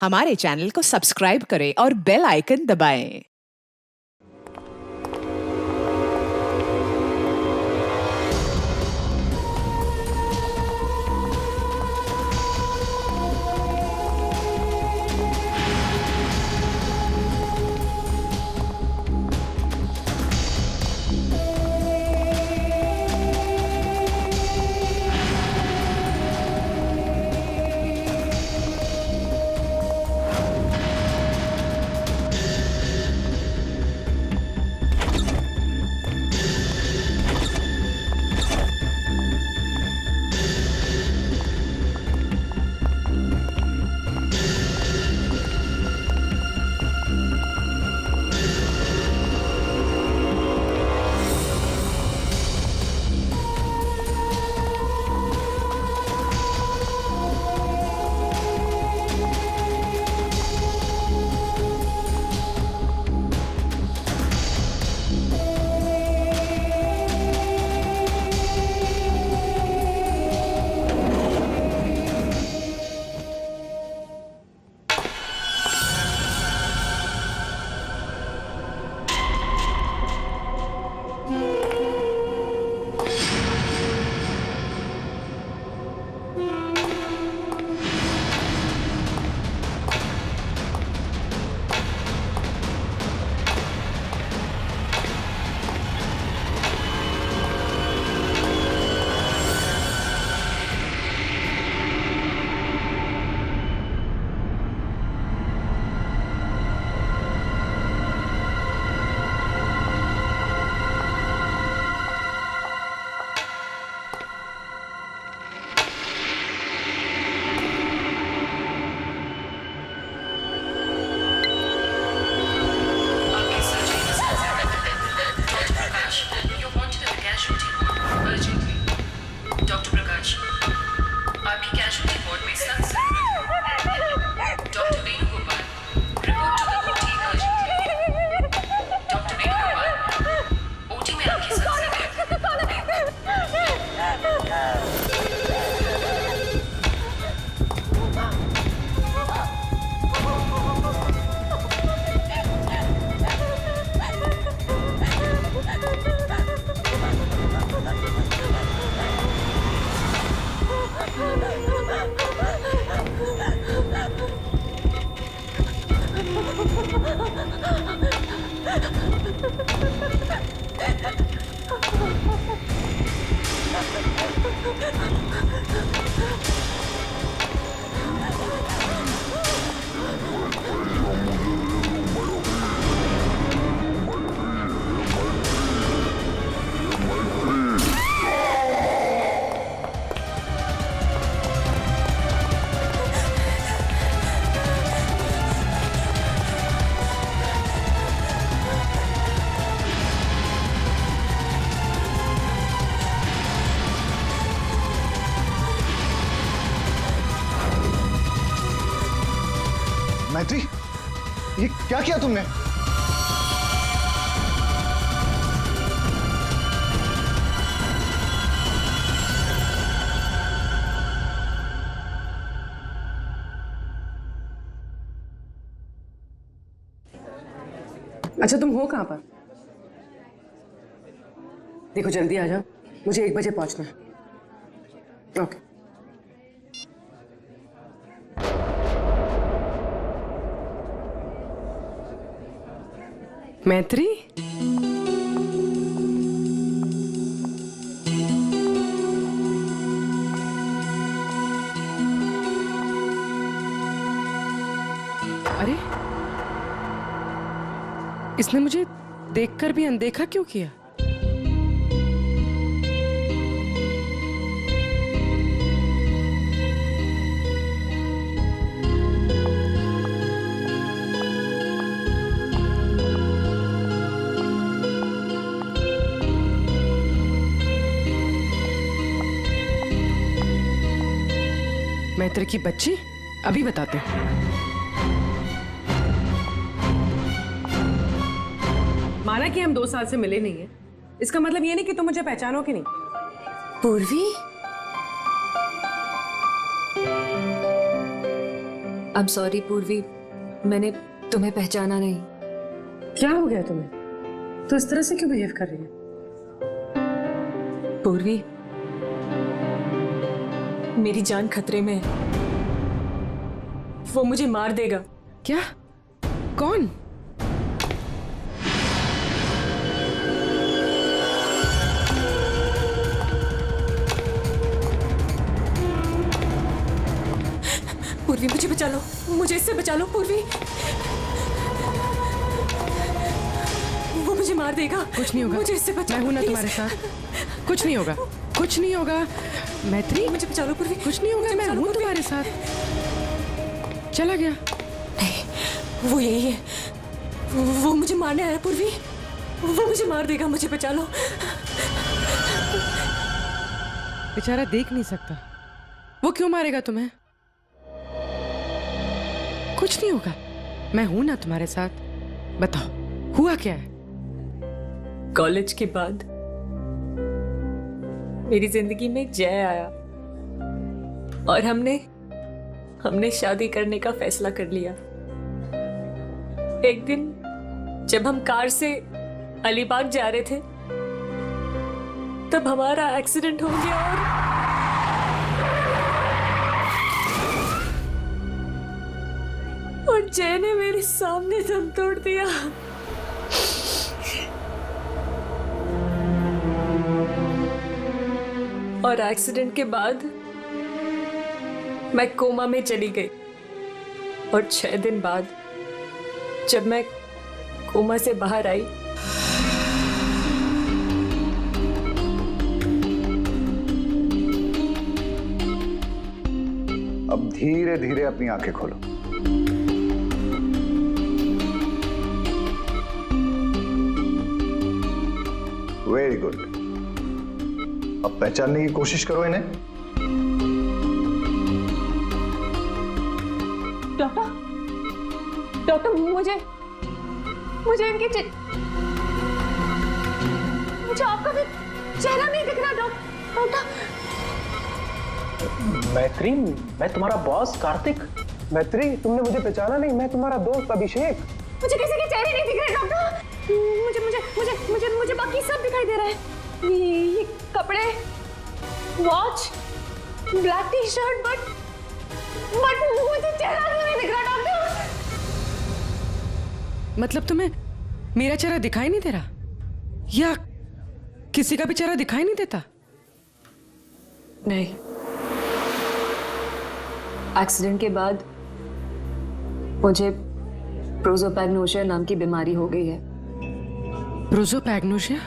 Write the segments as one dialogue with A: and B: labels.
A: हमारे चैनल को सब्सक्राइब करें और बेल आइकन दबाएं।
B: मैत्री, ये क्या किया तुमने?
C: अच्छा, तुम हो कहाँ पर? देखो जल्दी आ जाओ, मुझे 1 बजे पहुंचना है। ओके। मैत्री, अरे इसने मुझे देखकर भी अनदेखा क्यों किया? मैत्री की बच्ची, अभी बताते हैं। माना कि हम 2 साल से मिले नहीं हैं, इसका मतलब ये नहीं कि तुम मुझे पहचानोगे नहीं।
D: पूर्वी, I'm sorry पूर्वी, मैंने तुम्हें पहचाना नहीं।
C: क्या हो गया तुम्हें? तो इस तरह से क्यों बिहेव कर रही है?
D: पूर्वी, मेरी जान खतरे में है। वो मुझे मार देगा।
C: क्या? कौन?
D: पूर्वी मुझे बचा लो, मुझे इससे बचा लो पूर्वी। वो मुझे मार देगा।
C: कुछ नहीं होगा,
D: मुझे इससे बचा
C: मैं
D: लो,
C: हूं ना
D: please।
C: तुम्हारे साथ। कुछ नहीं होगा, कुछ नहीं होगा मैत्री,
D: मुझे बचा लो पूर्वी।
C: कुछ नहीं होगा, मैं हूं तुम्हारे साथ। चला गया।
D: नहीं, वो यही है। वो मुझे मारने आया पूर्वी। वो मुझे मार देगा, मुझे बचा लो।
C: बेचारा देख नहीं सकता, वो क्यों मारेगा तुम्हें? कुछ नहीं होगा, मैं हूं ना तुम्हारे साथ। बताओ हुआ क्या है?
D: कॉलेज के बाद मेरी जिंदगी में जय आया और हमने शादी करने का फैसला कर लिया। एक दिन जब हम कार से अलीबाग जा रहे थे तब हमारा एक्सीडेंट हो गया और जय ने मेरे सामने दम तोड़ दिया। और एक्सीडेंट के बाद मैं कोमा में चली गई और 6 दिन बाद जब मैं कोमा से बाहर आई
B: अब धीरे धीरे अपनी आंखें खोलो। Very good. अब पहचानने की कोशिश करो इन्हें।
D: डॉक्टर मुझे इनके मुझे आपका भी चेहरा नहीं दिख रहा डॉक्टर।
E: मैत्री, मैं तुम्हारा बॉस कार्तिक। मैत्री, तुमने मुझे पहचाना नहीं? मैं तुम्हारा दोस्त अभिषेक।
D: मुझे किसी के चेहरे नहीं दिख रहे डॉक्टर। मुझे मुझे मुझे मुझे मुझे बाकी सब दिखाई दे रहा है। ये कपड़े, watch, black T shirt, but मुझे चेहरा नहीं दिख रहा डॉक्टर।
C: मतलब तुम्हें मेरा चेहरा दिखाई नहीं दे रहा, या किसी का भी चेहरा दिखाई नहीं देता?
D: नहीं, एक्सीडेंट के बाद मुझे प्रोसोपैग्नोसिया नाम की बीमारी हो गई है।
C: प्रोसोपैग्नोसिया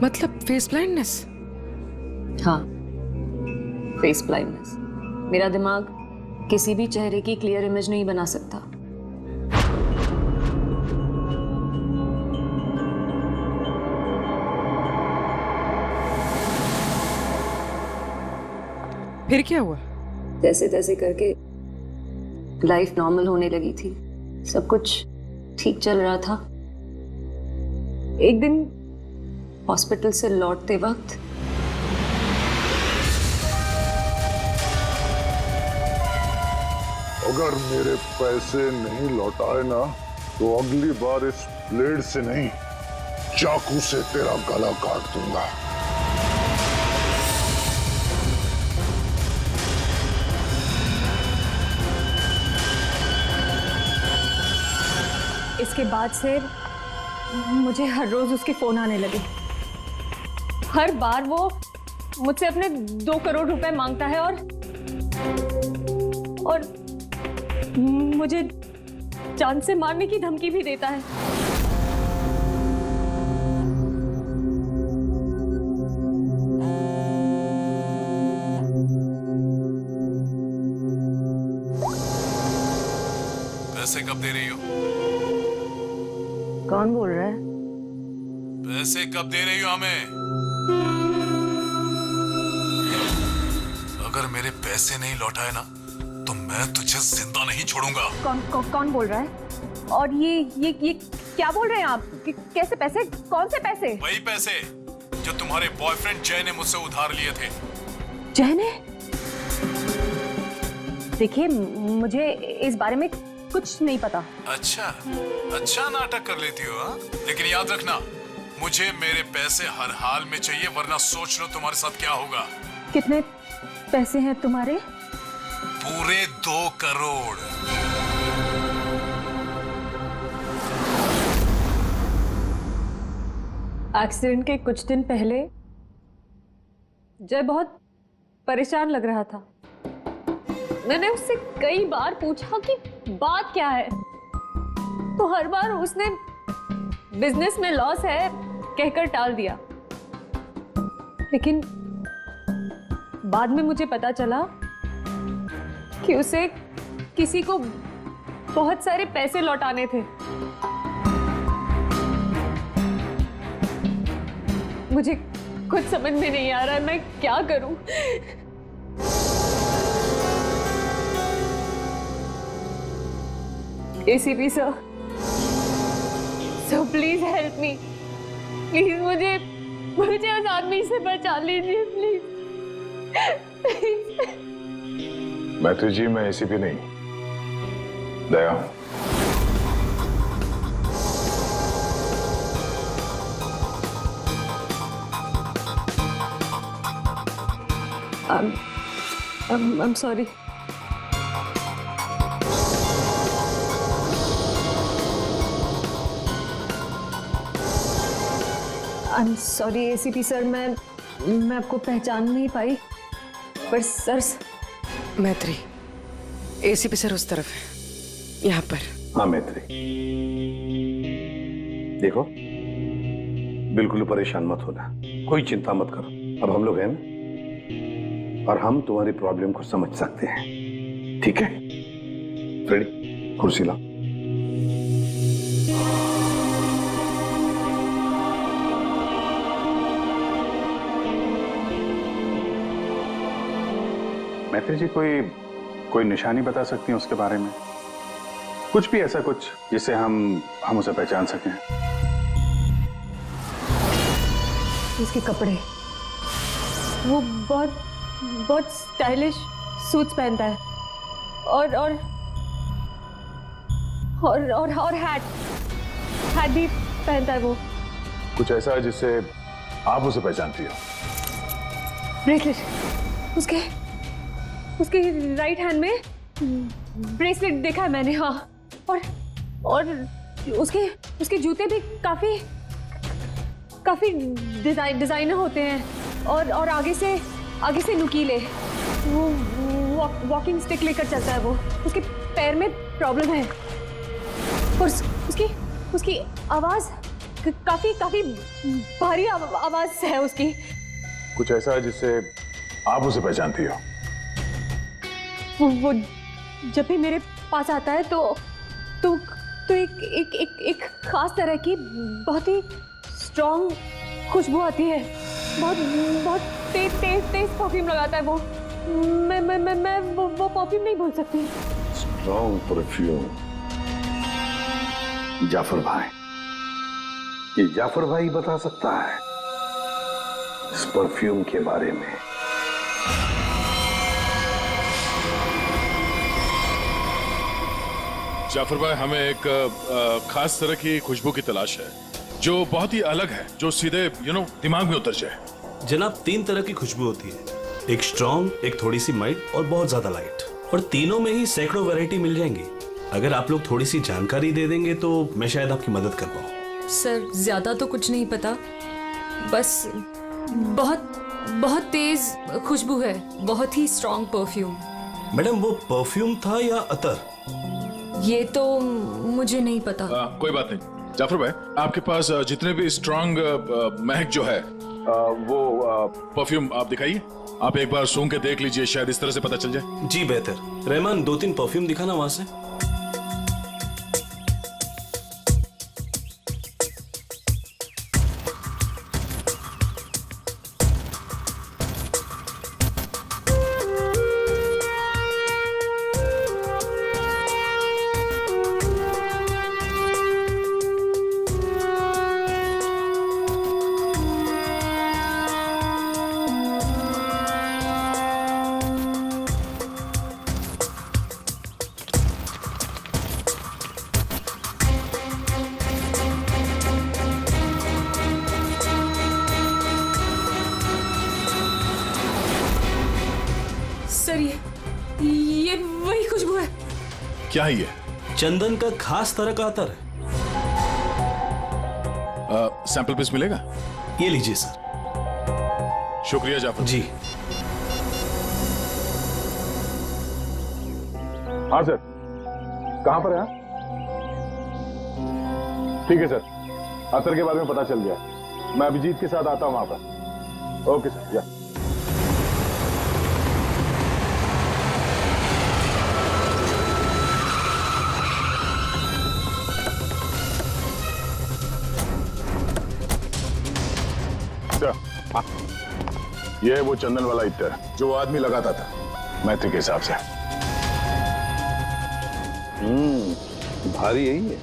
C: मतलब फेस ब्लाइंडनेस?
D: हाँ, फेस ब्लाइंडनेस। मेरा दिमाग किसी भी चेहरे की क्लियर इमेज नहीं बना सकता।
C: फिर क्या हुआ?
D: जैसे तैसे करके लाइफ नॉर्मल होने लगी थी, सब कुछ ठीक चल रहा था। एक दिन हॉस्पिटल से लौटते वक्त
F: अगर मेरे पैसे नहीं लौटाए ना तो अगली बार इस ब्लेड से नहीं, चाकू से तेरा गला काट दूंगा।
D: इसके बाद से मुझे हर रोज उसके फोन आने लगे। हर बार वो मुझसे अपने 2 करोड़ रुपए मांगता है और मुझे जान से मारने की धमकी भी देता है।
G: पैसे कब दे रही हो?
D: कौन बोल रहा है?
G: पैसे कब दे रही हो हमें? अगर मेरे पैसे नहीं लौटाए ना तो मैं तुझे जिंदा नहीं छोड़ूंगा।
D: कौन बोल रहा है? और ये क्या बोल रहे हैं आप? कैसे पैसे? कौन से पैसे?
G: वही पैसे जो तुम्हारे बॉयफ्रेंड जय ने मुझसे उधार लिए थे।
D: जय ने? देखिए मुझे इस बारे में कुछ नहीं पता।
G: अच्छा अच्छा नाटक कर लेती हो हाँ? लेकिन याद रखना मुझे मेरे पैसे हर हाल में चाहिए, वरना सोच लो तुम्हारे साथ क्या होगा।
D: कितने पैसे हैं तुम्हारे?
G: पूरे 2 करोड़।
D: एक्सीडेंट के कुछ दिन पहले जय बहुत परेशान लग रहा था। मैंने उससे कई बार पूछा कि बात क्या है, तो हर बार उसने बिजनेस में लॉस है कहकर टाल दिया। लेकिन बाद में मुझे पता चला कि उसे किसी को बहुत सारे पैसे लौटाने थे। मुझे कुछ समझ में नहीं आ रहा है, मैं क्या करूं? ACP sir, please help me, please मुझे उस आदमी से बचा लीजिए प्लीज।
F: मैत्री जी, मैं एसीपी नहीं, दया हूं।
D: I'm sorry. I'm sorry ACP sir, मैं आपको पहचान नहीं पाई, पर सर।
C: मैत्री, ACP सर उस तरफ है, यहाँ पर।
H: हाँ मैत्री, देखो बिल्कुल परेशान मत होना, कोई चिंता मत करो। अब हम लोग हैं ना, और हम तुम्हारी प्रॉब्लम को समझ सकते हैं, ठीक है? रेडी? कुर्सी लाओ।
I: मैत्री जी, कोई निशानी बता सकती हैं उसके बारे में? कुछ भी ऐसा कुछ जिससे हम उसे पहचान सकें।
D: उसके कपड़े, वो बहुत स्टाइलिश सूट्स पहनता है, और हैट भी पहनता है वो।
F: कुछ ऐसा है जिससे आप उसे पहचानती हो?
D: ब्रेसलेट, उसके राइट हैंड में ब्रेसलेट देखा है मैंने। हाँ, और उसके जूते भी काफी डिजाइनर होते हैं, और आगे से नुकीले। वो वॉकिंग स्टिक लेकर चलता है वो। उसके पैर में प्रॉब्लम है, और उसकी आवाज काफी भारी आवाज है उसकी।
F: कुछ ऐसा है जिससे आप उसे पहचानती हो?
D: वो जब भी मेरे पास आता है तो एक खास तरह की बहुत ही स्ट्रॉन्ग खुशबू आती है। बहुत तेज परफ्यूम लगाता है वो। मैं वो परफ्यूम नहीं भूल सकती।
H: Strong perfume. जाफर भाई, ये जाफर भाई बता सकता है इस परफ्यूम के बारे में।
J: जाफर भाई, हमें एक खास तरह की खुशबू की तलाश है जो बहुत ही अलग है, जो सीधे दिमाग में उतर जाए।
K: जनाब, 3 तरह की खुशबू होती है, एक स्ट्रॉन्ग, एक थोड़ी सी माइल्ड और बहुत ज्यादा लाइट, और तीनों में ही सैकड़ों वैरायटी मिल जाएंगी। अगर आप लोग थोड़ी सी जानकारी दे देंगे तो मैं शायद आपकी मदद कर पाऊँ।
L: सर, ज्यादा तो कुछ नहीं पता, बस बहुत तेज खुशबू है, बहुत ही स्ट्रॉन्ग परफ्यूम।
K: मैडम, वो परफ्यूम था या अतर?
L: ये तो मुझे नहीं पता।
J: कोई बात नहीं। जाफर भाई, आपके पास जितने भी स्ट्रॉन्ग महक जो है वो परफ्यूम आप दिखाइए। आप एक बार सूंघ के देख लीजिए, शायद इस तरह से पता चल जाए।
K: जी बेहतर। रहमान, 2-3 परफ्यूम दिखाना वहां से।
J: क्या है ये?
K: चंदन का खास तरह का अतर है।
J: सैंपल पीस मिलेगा?
K: ये लीजिए सर।
J: शुक्रिया जाफर
K: जी।
I: हाँ सर, कहां पर है? ठीक है सर, अतर के बारे में पता चल गया। मैं अभिजीत के साथ आता हूं वहां पर। ओके सर, या।
F: हाँ। ये है वो चंदन वाला इत्र जो वो आदमी लगाता था मैत्री के हिसाब से।
H: भारी यही है,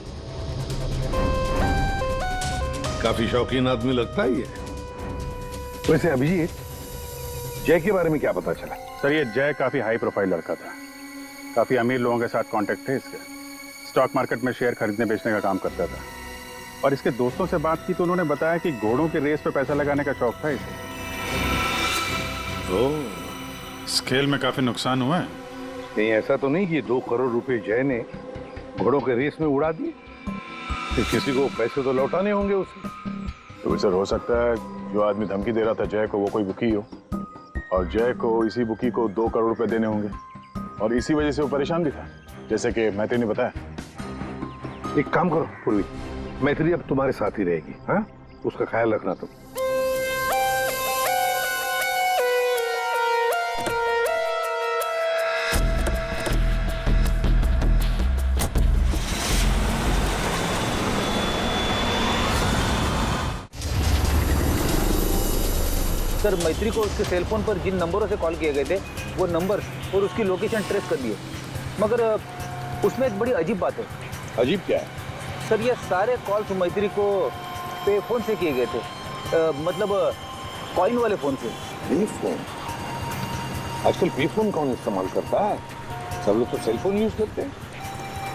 H: काफी शौकीन आदमी लगता है ये।
I: वैसे अभिजीत, जय के बारे में क्या पता चला? सर, ये जय काफी हाई प्रोफाइल लड़का था। काफी अमीर लोगों के साथ कांटेक्ट थे इसके। स्टॉक मार्केट में शेयर खरीदने बेचने का काम करता था। और इसके दोस्तों से बात की तो उन्होंने बताया कि घोड़ों के रेस पे पैसा लगाने का शौक था इसे। स्केल में काफी नुकसान हुआ है।
H: नहीं, ऐसा तो नहीं कि 2 करोड़ रुपए जय ने घोड़ों के रेस में उड़ा दिए? फिर किसी को पैसे तो लौटाने होंगे उसे।
I: तो सर, हो सकता है जो आदमी धमकी दे रहा था जय को वो कोई बुकी हो, और जय को इसी बुकी को 2 करोड़ रुपए देने होंगे, और इसी वजह से वो परेशान भी था, जैसे कि मैत्री ने बताया।
H: एक काम करो पूर्वी, मैत्री अब तुम्हारे साथ ही रहेगी। हाँ, उसका ख्याल रखना तुम।
E: सर, मैत्री को उसके सेलफोन पर जिन नंबरों से कॉल किए गए थे वो नंबर और उसकी लोकेशन ट्रेस कर दिए, मगर उसमें एक बड़ी अजीब बात है।
H: अजीब क्या है?
E: सर, ये सारे कॉल्स मैत्री को पे फोन से किए गए थे, मतलब कॉइन वाले फोन से।
H: पे फोन? आजकल पे फोन कौन इस्तेमाल करता है? सब लोग तो सेल फोन यूज करते हैं।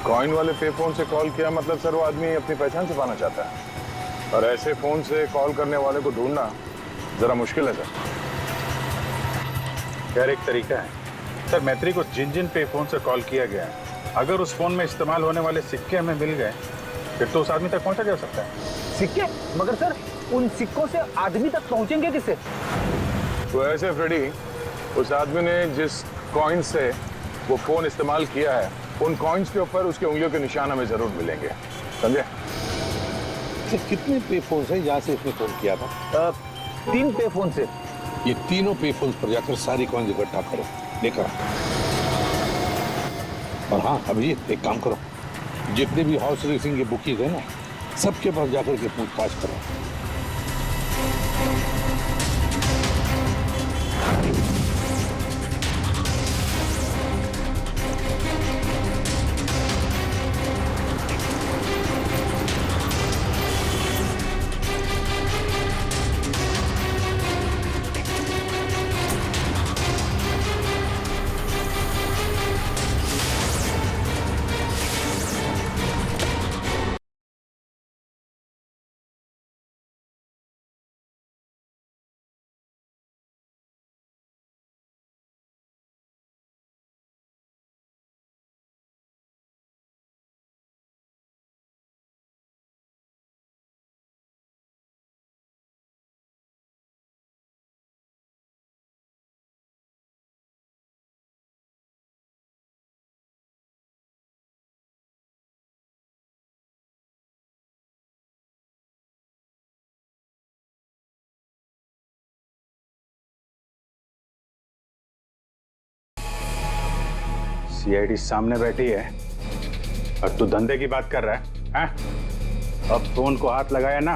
I: कॉइन वाले पे फोन से कॉल किया मतलब सर वो आदमी अपनी पहचान छुपाना चाहता है, और ऐसे फोन से कॉल करने वाले को ढूंढना जरा मुश्किल है सर। खैर, एक तरीका है सर। मैत्री को जिन जिन पे फोन से कॉल किया गया है, अगर उस फोन में इस्तेमाल होने वाले सिक्के हमें मिल गए फिर तो उस आदमी तक पहुंचा जा सकता है।
E: सिक्के? मगर सर, उन सिक्कों से आदमी तक पहुंचेंगे किससे?
I: तो ऐसे फ्रेडी, उस आदमी ने जिस कॉइन से वो फोन इस्तेमाल किया है, उन कॉइन्स के ऊपर उसकी उंगलियों के निशान हमें जरूर मिलेंगे, समझे?
H: कितने पे फोन है जहाँ से उसने फोन किया था?
E: 3 पे फोन से।
H: ये तीनों पे फोन पर जाकर सारी कॉइन इकट्ठा करो, लेकर आओ। और हाँ अभिजीत, एक काम करो, जितने भी हॉर्स रेसिंग के बुकीज है ना, सबके पास जाकर के पूछताछ करो।
I: सीआईडी सामने बैठी है और तू धंधे की बात कर रहा है? अब फोन को हाथ लगाया ना,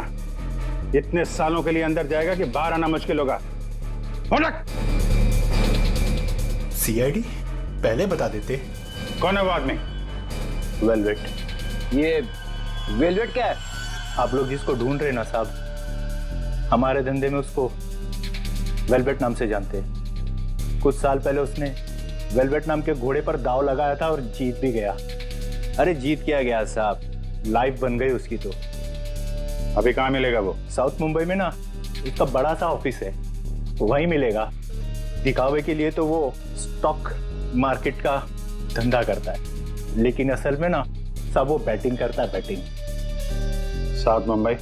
I: इतने सालों के लिए अंदर जाएगा कि बाहर आना मुश्किल होगा।
M: सीआईडी पहले बता देते।
I: कौन है वो आदमी?
E: वेलवेट। ये वेलवेट क्या है?
M: आप लोग जिसको ढूंढ रहे हैं ना साहब, हमारे धंधे में उसको वेलवेट नाम से जानते हैं। कुछ साल पहले उसने वेलवेट नाम के घोड़े पर दांव लगाया था और जीत भी गया। अरे जीत क्या गया साहब, लाइफ बन गई उसकी। तो
I: अभी कहाँ मिलेगा वो?
M: साउथ मुंबई में ना उसका बड़ा सा ऑफिस है, वहीं मिलेगा। दिखावे के लिए तो वो स्टॉक मार्केट का धंधा करता है। लेकिन असल में ना सब वो बैटिंग करता है, बैटिंग।
I: साउथ मुंबई।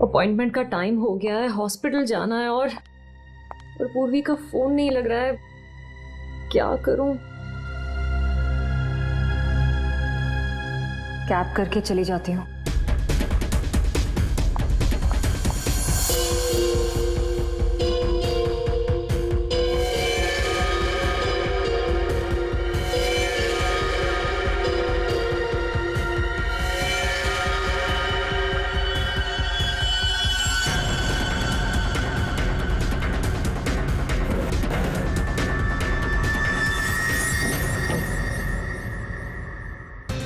L: अपॉइंटमेंट का टाइम हो गया है, हॉस्पिटल जाना है और पूर्वी का फोन नहीं लग रहा है, क्या करूं?
D: कैब करके चली जाती हूँ।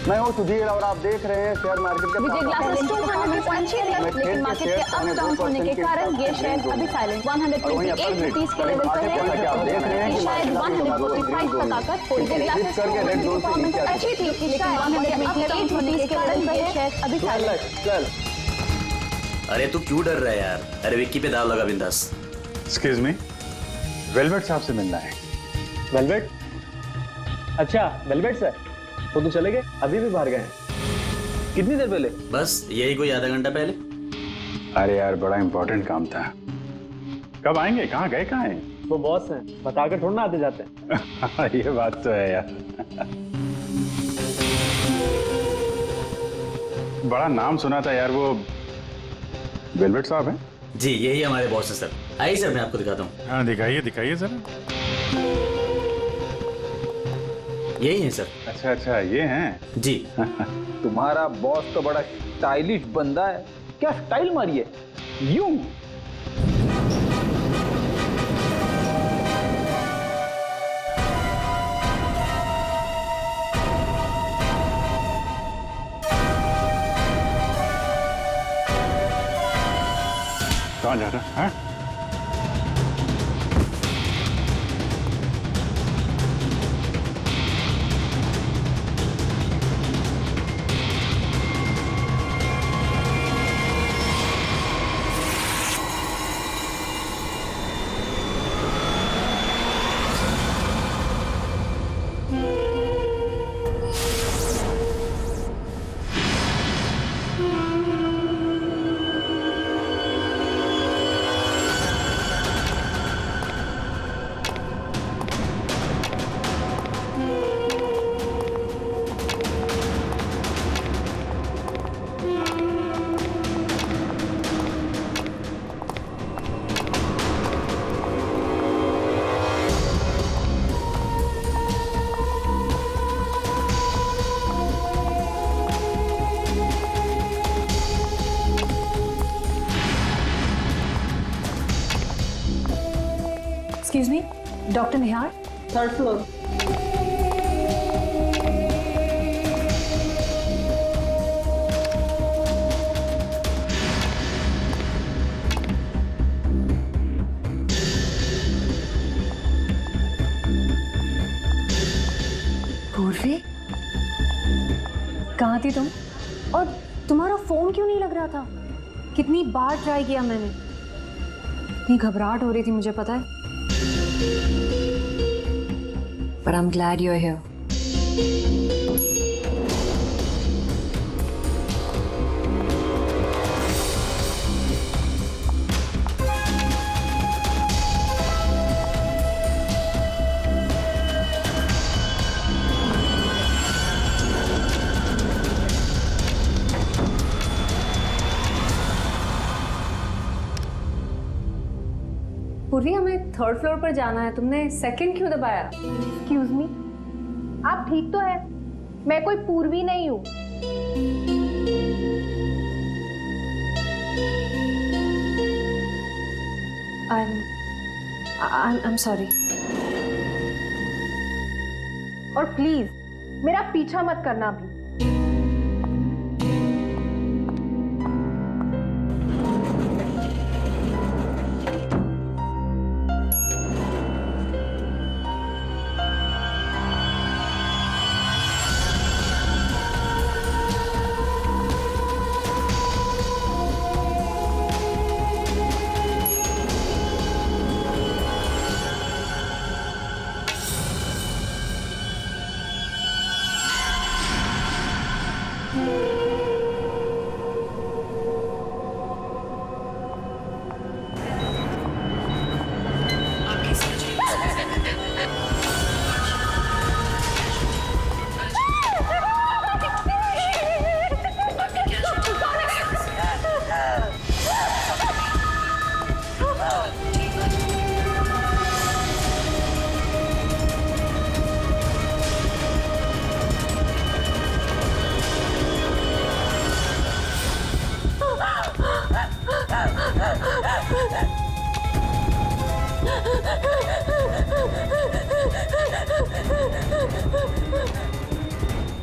N: मैं हूँ सुधीर और आप देख रहे हैं शेयर मार्केट के
D: विजय ग्लासेस 200 लेकिन मार्केट के अप डाउन होने के कारण ये शेयर अभी साइलेंट 128 रुपीस के लेवल पर है। शायद 145 तक आकर विजय ग्लासेस की परफॉर्मेंस अच्छी थी, लेकिन 128 रुपीस के लेवल पर ये शेयर अभी साइलेंट।
O: अरे तू क्यों डर रहा है यार? अरे विक्की पे दाव लगा बिंदास।
I: एक्सक्यूज मी, वेलवेट साहब से मिलना है।
N: वेलवेट? अच्छा वेलवेट सर, तो चले गए? अभी भी बाहर गए? कितनी देर पहले?
O: बस यही कोई आधा घंटा पहले।
I: अरे यार बड़ा इंपॉर्टेंट काम था। कब आएंगे? कहाँ गए? कहाँ हैं?
N: वो बॉस हैं, बताकर थोड़ा ना आते जाते हैं।
I: ये बात तो है यार। बड़ा नाम सुना था यार, वो वेलवेट साहब हैं?
O: जी यही हमारे बॉस है सर। आइए सर, मैं आपको दिखाता हूँ।
I: हाँ दिखाइए दिखाइए सर।
O: यही है सर।
I: अच्छा अच्छा, ये हैं
O: जी।
E: तुम्हारा बॉस तो बड़ा स्टाइलिश बंदा है, क्या स्टाइल मारिए यूं।
I: कहाँ जा रहा है?
D: Excuse me, Dr. Nihar? Third floor. पूर्वी? कहाँ थी तुम? और तुम्हारा फोन क्यों नहीं लग रहा था? कितनी बार ट्राई किया मैंने। इतनी घबराहट हो रही थी मुझे, पता है। But I'm glad you're here. पूर्वी, हमें थर्ड फ्लोर पर जाना है, तुमने सेकंड क्यों दबाया?
P: एक्सक्यूज मी, आप ठीक तो है? मैं कोई पूर्वी नहीं हूँ।
D: I'm sorry.
P: और प्लीज मेरा पीछा मत करना भी।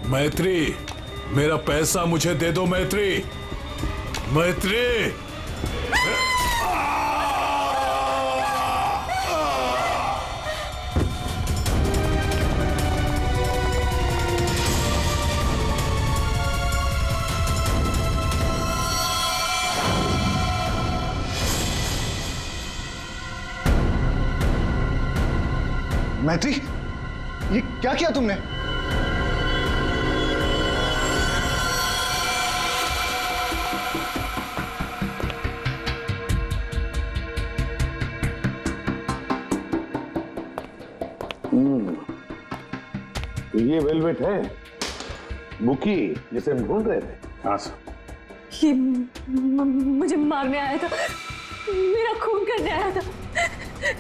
G: मैत्री, मेरा पैसा मुझे दे दो मैत्री। मैत्री,
B: मैत्री, ये क्या किया तुमने?
H: ये वेलवेट है, बुकी, जिसे हम ढूंढ रहे थे।
I: हाँ सर।
D: ये मुझे मारने आया था, मेरा खून करने आया था,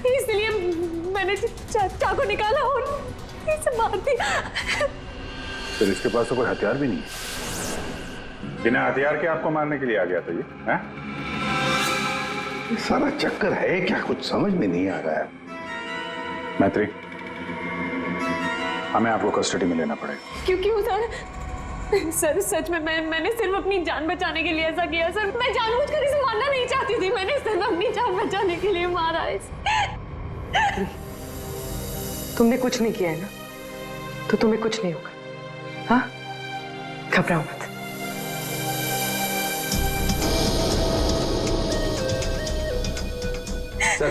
D: इसलिए मैंने चाकू निकाला और इसे मार दिया।
I: फिर इसके पास तो कोई हथियार भी नहीं है। बिना हथियार के आपको मारने के लिए आ गया था ये, हैं?
H: ये सारा चक्कर है क्या, कुछ समझ में नहीं आ रहा है।
I: मैत्री, हमें आपको कस्टडी में लेना पड़ेगा।
D: क्यों सर? सच में मैंने सिर्फ अपनी जान बचाने के लिए ऐसा किया सर। मैं जानबूझकर इसे मारना नहीं चाहती थी, मैंने सिर्फ अपनी जान बचाने के लिए मारा इसे।
C: तुमने कुछ नहीं किया है ना, तो तुम्हें कुछ नहीं होगा। हाँ, घबराओ मत।
E: सर,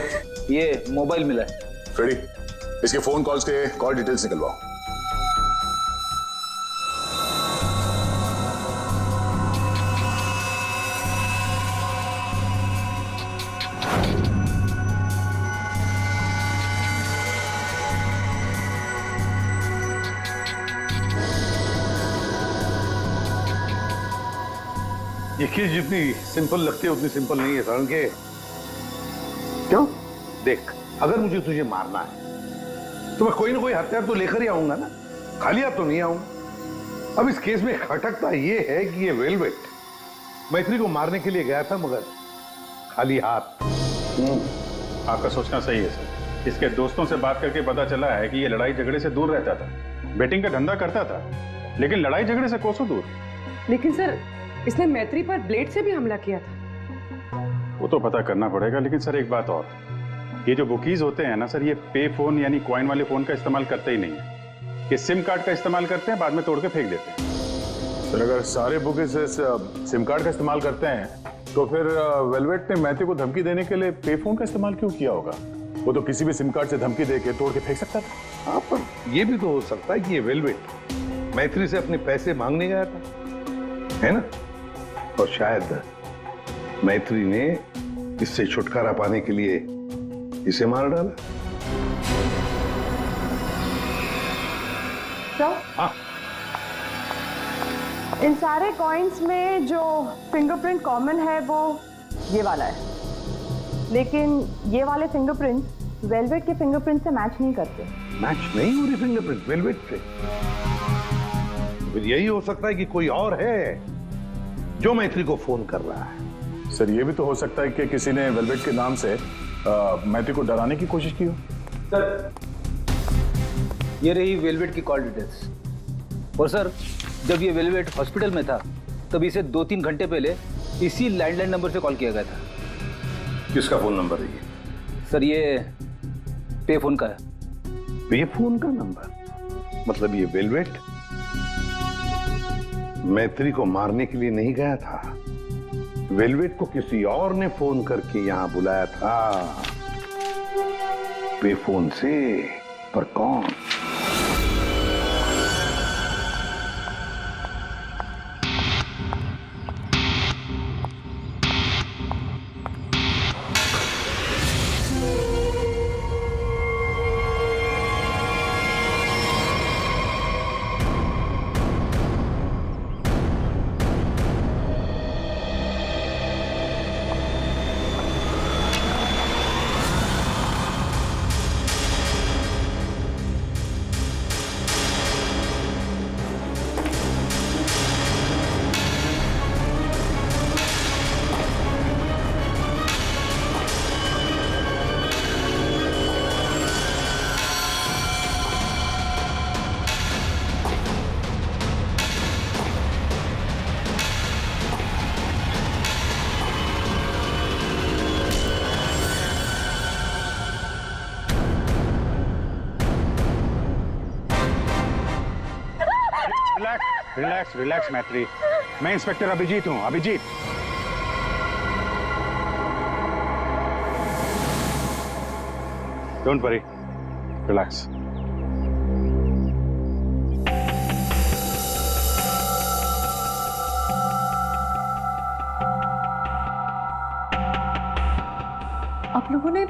E: ये मोबाइल मिला है।
J: फ्रेडी, इसके फोन कॉल्स के कॉल डिटेल्स निकलवाओ।
H: ये केस जितनी सिंपल लगती है उतनी सिंपल नहीं है सरण के। क्यों? देख, अगर मुझे तुझे मारना है तो मैं कोई ना कोई हथियार तो लेकर ही आऊंगा ना, खाली हाथ तो नहीं आऊंगा। अब इस केस में खटकता ये है कि ये वेलवेट मैत्री को मारने के लिए गया था, मगर खाली हाथ।
I: आपका सोचना सही है सर। इसके दोस्तों से बात करके पता चला है कि ये लड़ाई झगड़े से दूर रहता था, बेटिंग का धंधा करता था, लेकिन लड़ाई झगड़े से कोसों दूर।
C: लेकिन सर, इसने मैत्री पर ब्लेड से भी हमला किया था।
I: वो तो पता करना पड़ेगा, लेकिन सर एक बात और, ये जो बुकीज होते हैं ना सर, ये पे फोन यानी कॉइन वाले फोन का इस्तेमाल करते ही नहीं है। ये सिम कार्ड का इस्तेमाल करते हैं, बाद में तोड़ के फेंक देते हैं।
J: सर, अगर सारे बुकीज सिम कार्ड का इस्तेमाल करते हैं तो फिर वेलवेट ने मैथ्यू को धमकी देने के लिए पे फोन का इस्तेमाल क्यों किया होगा? वो तो किसी भी सिम कार्ड से धमकी देके तोड़ के फेंक सकता था।
H: हाँ, पर यह भी तो हो सकता है कि ये वेलवेट मैत्री से अपने पैसे मांगने गया था, है ना? और शायद मैत्री ने इससे छुटकारा पाने के लिए इसे मार डाला।
P: तो
H: हाँ,
P: इन सारे कॉइन्स में जो फिंगरप्रिंट कॉमन है वो ये वाला है, लेकिन ये वाले फिंगरप्रिंट वेलवेट के फिंगरप्रिंट से मैच नहीं करते।
H: मैच नहीं हो रही फिंगरप्रिंट वेलवेट से? फिर यही हो सकता है कि कोई और है जो मैत्री को फोन कर रहा है।
J: सर, ये भी तो हो सकता है कि किसी ने वेलवेट के नाम से मैथ्यू को डराने की कोशिश की हो।
E: सर, ये रही वेलवेट की कॉल डिटेल्स। और सर, जब ये वेलवेट हॉस्पिटल में था तब इसे 2-3 घंटे पहले इसी लैंडलाइन नंबर से कॉल किया गया था।
H: किसका फोन नंबर है ये?
E: सर, ये पे फोन का है।
H: पे फोन का नंबर? मतलब ये वेलवेट मैत्री को मारने के लिए नहीं गया था, वेलवेट को किसी और ने फोन करके यहां बुलाया था पे फोन से। पर कौन?
I: रिलैक्स रिलैक्स मैत्री, मैं इंस्पेक्टर अभिजीत हूँ, अभिजीत। Don't worry, relax.
D: आप लोगों ने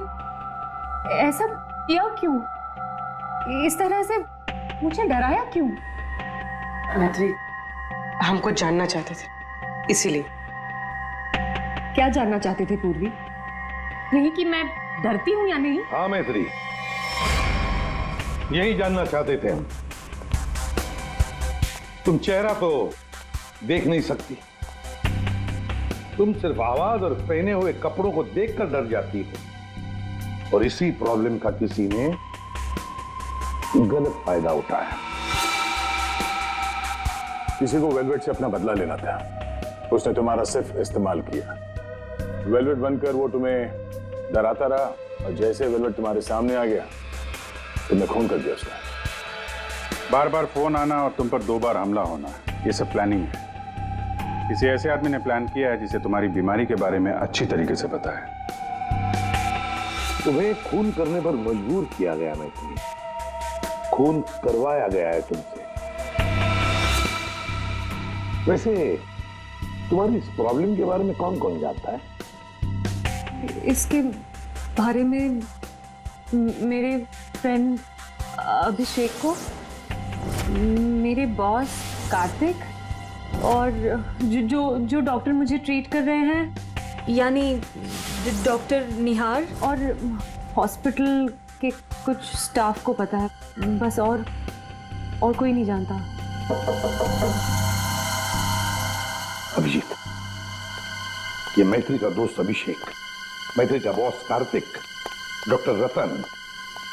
D: ऐसा किया क्यों? इस तरह से मुझे डराया क्यों?
C: मैत्री, हमको जानना चाहते थे, इसीलिए।
D: क्या जानना चाहते थे पूर्वी? यही कि मैं डरती हूं या नहीं?
H: हाँ मैत्री, यही जानना चाहते थे हम। तुम चेहरा तो देख नहीं सकती, तुम सिर्फ आवाज और पहने हुए कपड़ों को देखकर डर जाती हो, और इसी प्रॉब्लम का किसी ने गलत फायदा उठाया।
J: किसी को वेलवेट से अपना बदला लेना था, उसने तुम्हारा सिर्फ इस्तेमाल किया। वेलवेट बनकर वो तुम्हें डराता रहा, और जैसे वेलवेट तुम्हारे सामने आ गया तुमने खून कर दिया उसका।
I: बार बार फोन आना और तुम पर 2 बार हमला होना, ये सब प्लानिंग है। किसी ऐसे आदमी ने प्लान किया है जिसे तुम्हारी बीमारी के बारे में अच्छी तरीके से पता है।
H: तुम्हें खून करने पर मजबूर किया गया मैत्री, खून करवाया गया है तुमसे। वैसे तुम्हारी इस प्रॉब्लम के बारे में कौन कौन जानता है?
D: इसके बारे में मेरे फ्रेंड अभिषेक को, मेरे बॉस कार्तिक, और जो डॉक्टर मुझे ट्रीट कर रहे हैं,
L: यानी डॉक्टर निहार,
D: और हॉस्पिटल के कुछ स्टाफ को पता है, बस। और कोई नहीं जानता।
H: अभिजीत, ये मैत्री का दोस्त अभिषेक, मैत्री का बॉस कार्तिक, डॉक्टर रतन,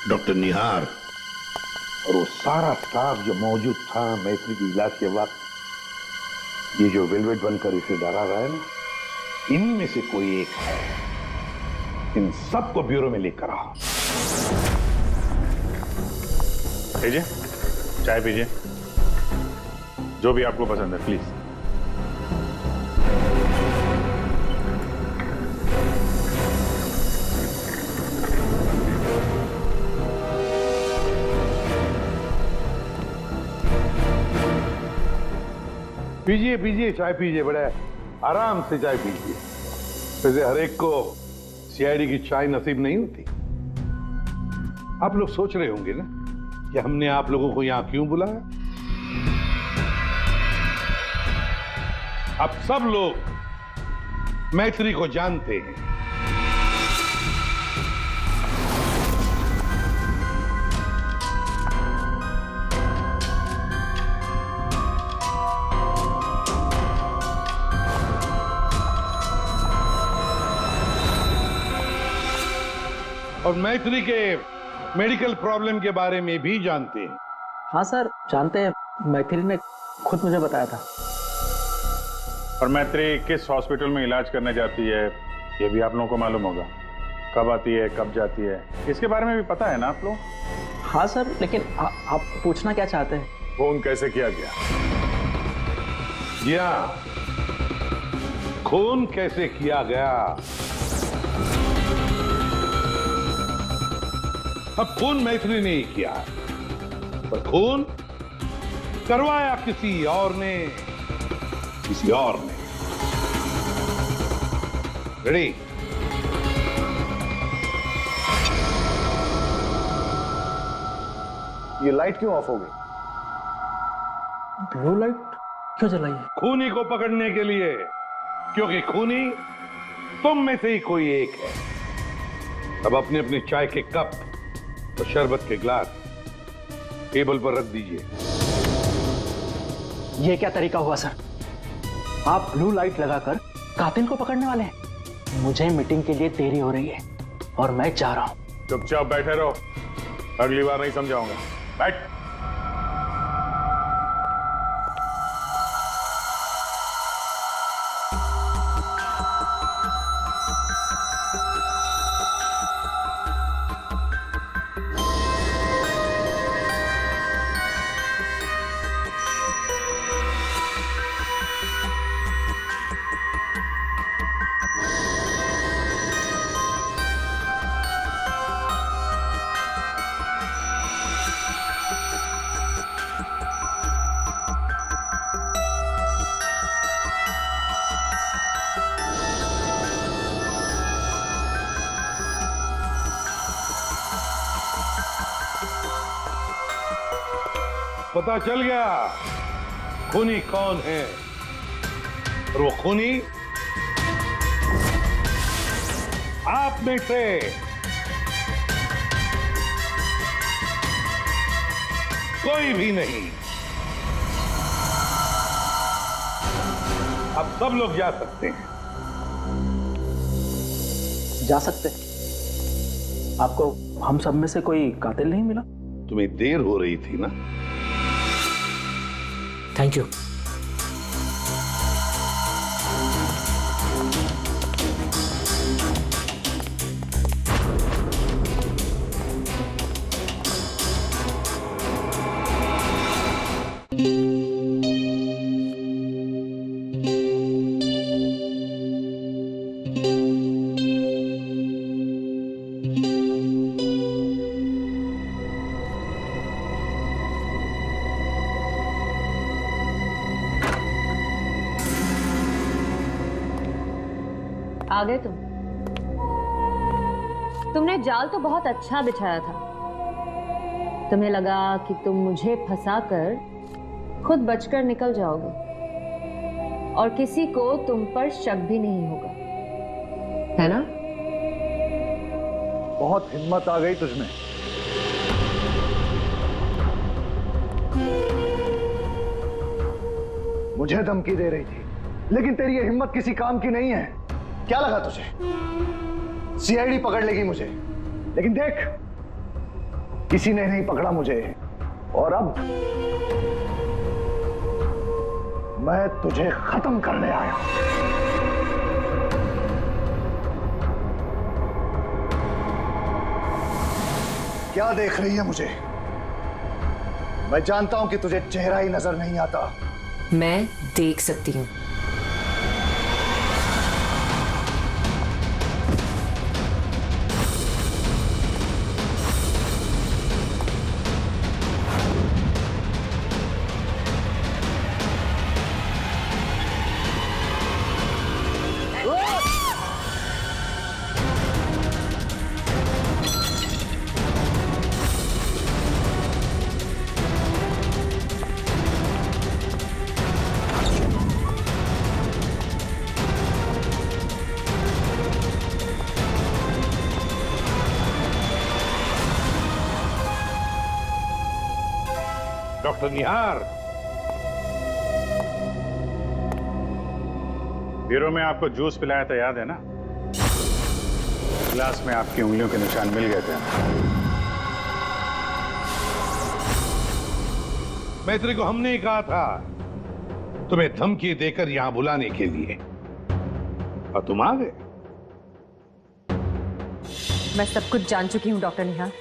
H: डॉक्टर निहार, और वो सारा स्टाफ जो मौजूद था मैत्री के इलाज के वक्त, ये जो वेलवेट बनकर इसे डरा रहा है ना, इन्हीं में से कोई एक है। इन सबको ब्यूरो में लेकर आओ।
I: लीजिए, चाय पीजिए, जो भी आपको पसंद है, प्लीज।
H: पीजिए पीजिए, चाय पीजिए, बड़े आराम से चाय पीजिए। वैसे हर एक को सीआईडी की चाय नसीब नहीं होती। आप लोग सोच रहे होंगे ना कि हमने आप लोगों को यहां क्यों बुलाया। अब सब लोग मैत्री को जानते हैं। और मैत्री के मेडिकल प्रॉब्लम के बारे में भी जानते हैं।
N: हाँ सर, जानते हैं, मैत्री ने खुद मुझे बताया था।
I: और मैत्री किस हॉस्पिटल में इलाज करने जाती है ये भी आप लोगों को मालूम होगा। कब आती है, कब जाती है, इसके बारे में भी पता है ना आप लोग?
N: हाँ सर, लेकिन आप पूछना क्या चाहते हैं?
J: फोन कैसे किया गया?
H: जी हाँ, खून कैसे किया गया। अब खून मैत्री ने ही किया, पर खून करवाया किसी और ने, किसी और ने। रेडी?
B: ये लाइट क्यों ऑफ हो गई?
N: ब्लू लाइट क्यों जलाई है?
H: खूनी को पकड़ने के लिए, क्योंकि खूनी तुम में से ही कोई एक है। अब अपने अपने चाय के कप और शरबत के ग्लास टेबल पर रख दीजिए।
N: ये क्या तरीका हुआ सर? आप ब्लू लाइट लगाकर कातिल को पकड़ने वाले हैं? मुझे मीटिंग के लिए देरी हो रही है और मैं जा रहा हूं।
J: चुपचाप बैठे रहो, अगली बार नहीं समझाऊंगा। बैठ।
H: पता चल गया खूनी कौन है, और वो खूनी आप में से कोई भी नहीं। अब सब लोग जा सकते हैं।
N: जा सकते? आपको हम सब में से कोई कातिल नहीं मिला?
H: तुम्हें देर हो रही थी ना?
N: Thank you.
D: आ गए तुमने जाल तो बहुत अच्छा बिछाया था। तुम्हें लगा कि तुम मुझे फंसाकर खुद बचकर निकल जाओगे और किसी को तुम पर शक भी नहीं होगा, है ना?
B: बहुत हिम्मत आ गई तुझमें। मुझे धमकी दे रही थी, लेकिन तेरी ये हिम्मत किसी काम की नहीं है। क्या लगा तुझे सीआईडी पकड़ लेगी मुझे? लेकिन देख, किसी ने नहीं पकड़ा मुझे, और अब मैं तुझे खत्म करने आया हूं। क्या देख रही है मुझे? मैं जानता हूं कि तुझे चेहरा ही नजर नहीं आता।
L: मैं देख सकती हूँ।
H: डॉक्टर निहार,
I: ब्यूरो में आपको जूस पिलाया था, याद है ना? गिलास में आपकी उंगलियों के निशान मिल गए थे।
H: मैत्री को हमने ही कहा था तुम्हें धमकी देकर यहां बुलाने के लिए, और तुम आ गए।
D: मैं सब कुछ जान चुकी हूँ डॉक्टर निहार।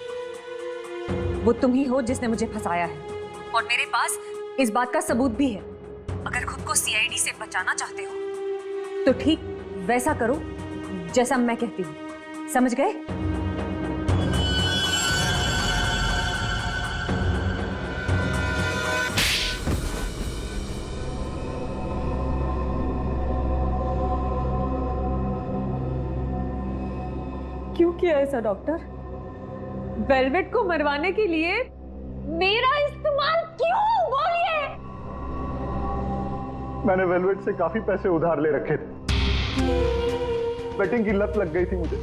D: वो तुम ही हो जिसने मुझे फंसाया है, और मेरे पास इस बात का सबूत भी है। अगर खुद को सीआईडी से बचाना चाहते हो तो ठीक वैसा करो जैसा मैं कहती हूँ, समझ गए? क्यों किया ऐसा डॉक्टर? वेलवेट को मरवाने के लिए मेरा इस्तेमाल क्यों? बोलिए।
B: मैंने वेलवेट से काफी पैसे उधार ले रखे थे। बेटिंग की लत लग गई थी मुझे,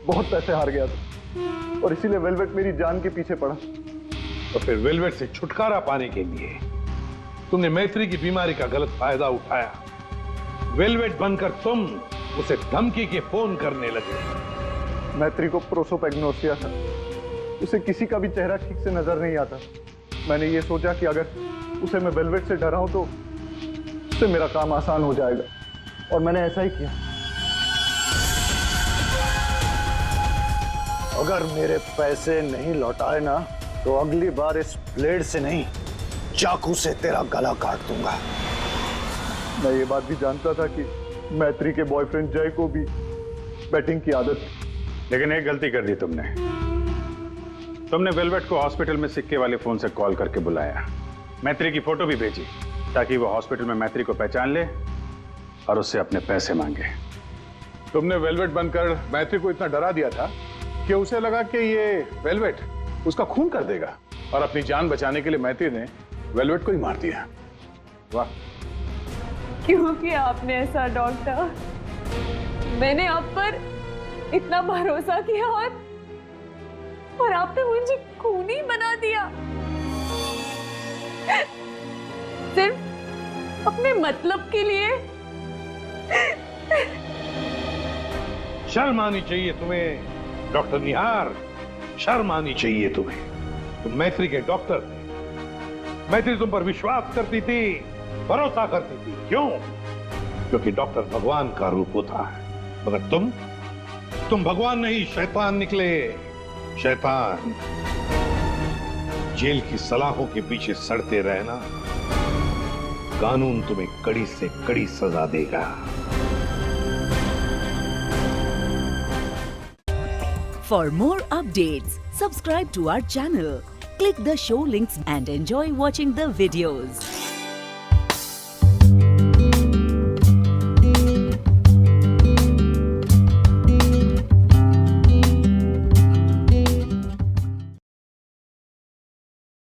B: बहुत पैसे हार गया था, और इसीलिए वेलवेट मेरी जान के पीछे पड़ा।
H: तो फिर वेलवेट से छुटकारा पाने के लिए तुमने मैत्री की बीमारी का गलत फायदा उठाया। वेलवेट बनकर तुम उसे धमकी के फोन करने लगे।
B: मैत्री को प्रोसोपेग्नोसिया था, उसे किसी का भी चेहरा ठीक से नजर नहीं आता। मैंने ये सोचा कि अगर उसे मैं वेलवेट से डराऊं तो उससे मेरा काम आसान हो जाएगा, और मैंने ऐसा ही किया। अगर मेरे पैसे नहीं लौटाए ना तो अगली बार इस ब्लेड से नहीं, चाकू से तेरा गला काट दूंगा। मैं ये बात भी जानता था कि मैत्री के बॉयफ्रेंड जय को भी बैटिंग की आदत थी।
I: लेकिन एक गलती कर दी तुमने वेलवेट को हॉस्पिटल में सिक्के वाले फोन से कॉल करके बुलाया, मैत्री की फोटो भी भेजी ताकि वो हॉस्पिटल में मैत्री को पहचान ले और उससे अपने पैसे मांगे।
J: तुमने वेलवेट बनकर मैत्री को इतना डरा दिया था कि उसे लगा कि ये वेलवेट उसका खून कर देगा। और अपनी जान बचाने के लिए मैत्री ने वेलवेट को ही मार दिया। वाह।
D: क्यों किया आपने ऐसा डॉक्टर? मैंने आप पर इतना भरोसा किया और आपने मुझे खूनी बना दिया, सिर्फ अपने मतलब के लिए।
Q: शर्म आनी चाहिए तुम्हें डॉक्टर निहार, शर्म आनी चाहिए तुम्हें। तुम मैत्री के डॉक्टर थे, मैत्री तुम पर विश्वास करती थी, भरोसा करती थी। क्यों? क्योंकि डॉक्टर भगवान का रूप होता है, मगर तुम भगवान नहीं, शैतान निकले। शैतान। जेल की सलाखों के पीछे सड़ते रहना, कानून तुम्हें कड़ी से कड़ी सजा देगा।
R: For more updates, subscribe to our channel, click the show links and enjoy watching the videos.